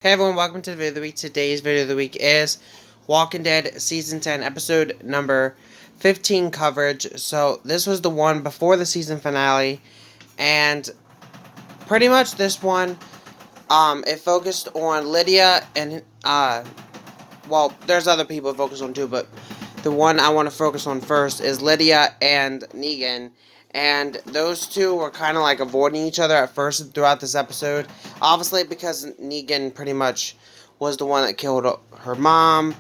Hey everyone, welcome to the video of the week. Today's video of the week is Walking Dead Season 10, Episode number 15 coverage. So, this was the one before the season finale, and pretty much this one, it focused on Lydia and, well, there's other people it focused on too, but the one I want to focus on first is Lydia and Negan. And those two were kind of like avoiding each other at first throughout this episode. Obviously, because Negan pretty much was the one that killed her mom.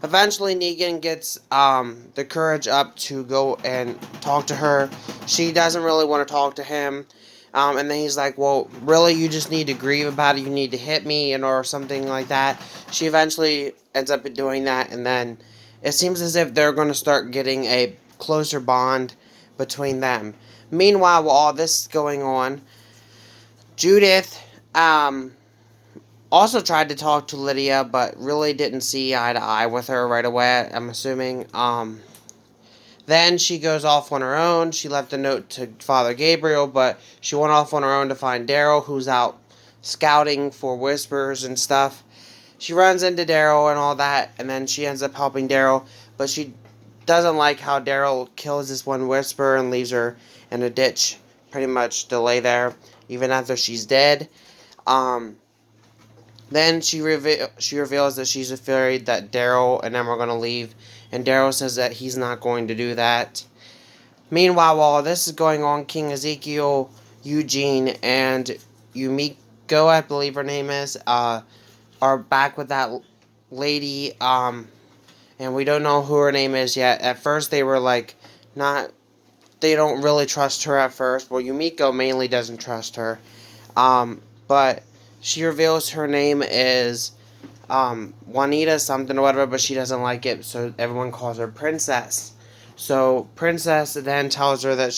Eventually, Negan gets the courage up to go and talk to her. She doesn't really want to talk to him. And then he's like, well, really, you just need to grieve about it. You need to hit me, or something like that. She eventually ends up doing that, and then it seems as if they're going to start getting a closer bond between them. Meanwhile, while all this is going on, Judith also tried to talk to Lydia, but really didn't see eye to eye with her right away, I'm assuming. Then she goes off on her own. She left a note to Father Gabriel, but she went off on her own to find Daryl, who's out scouting for whispers and stuff. She runs into Daryl and all that, and then she ends up helping Daryl, but she doesn't like how Daryl kills this one whisper and leaves her in a ditch, pretty much to lay there, even after she's dead. Then she reveals that she's afraid that Daryl and them are going to leave, and Daryl says that he's not going to do that. Meanwhile, while this is going on, King Ezekiel, Eugene, and Yumiko, I believe her name is, are back with that lady, and we don't know who her name is yet. At first, they were like, they don't really trust her at first. Well, Yumiko mainly doesn't trust her, but she reveals her name is Juanita something or whatever, but she doesn't like it, so everyone calls her Princess. So Princess then tells her that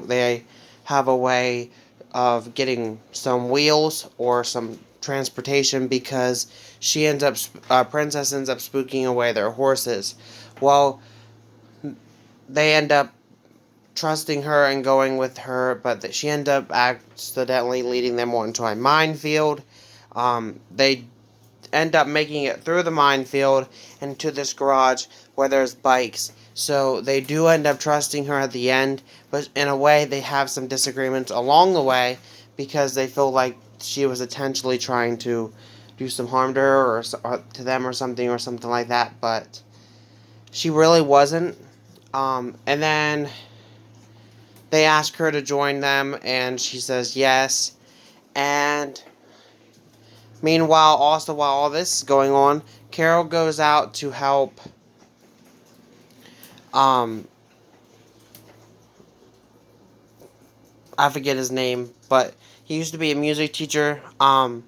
they have a way of getting some wheels or some transportation, because Princess ends up spooking away their horses. Well, they end up trusting her and going with her, but she ends up accidentally leading them onto a minefield. They end up making it through the minefield into this garage where there's bikes. So they do end up trusting her at the end, but in a way they have some disagreements along the way, because they feel like she was intentionally trying to do some harm to her or to them or something like that, but she really wasn't. And then they ask her to join them, and she says yes. And meanwhile, also while all this is going on, Carol goes out to help I forget his name, but he used to be a music teacher. Find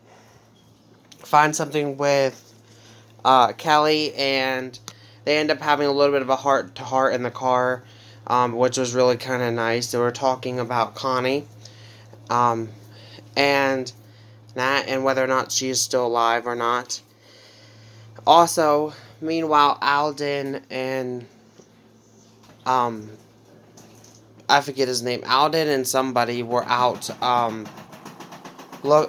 something with Kelly, and they end up having a little bit of a heart-to-heart in the car, which was really kind of nice. They were talking about Connie, and that, and whether or not she is still alive or not. Also, meanwhile, Alden and I forget his name. Alden and somebody were out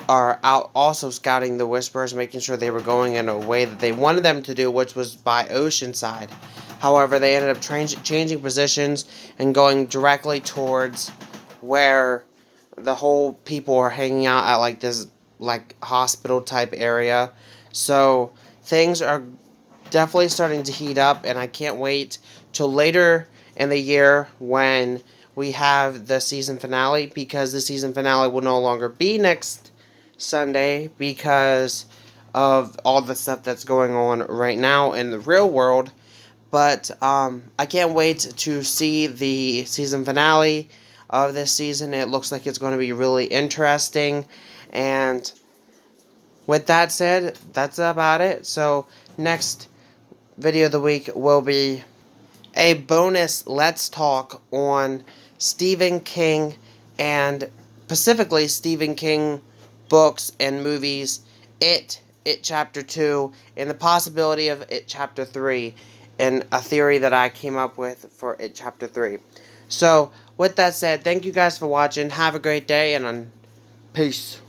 are out also scouting the Whisperers, making sure they were going in a way that they wanted them to do, which was by Oceanside. However, they ended up changing positions and going directly towards where the whole people are hanging out at, like this hospital type area. So things are definitely starting to heat up, and I can't wait till later in the year when we have the season finale, because the season finale will no longer be next Sunday because of all the stuff that's going on right now in the real world. But I can't wait to see the season finale of this season. It looks like it's going to be really interesting. And with that said, that's about it. So next video of the week will be a bonus Let's Talk on Stephen King, and specifically Stephen King books and movies, It Chapter 2, and the possibility of It Chapter 3, and a theory that I came up with for It Chapter 3. So, with that said, thank you guys for watching. Have a great day, and peace.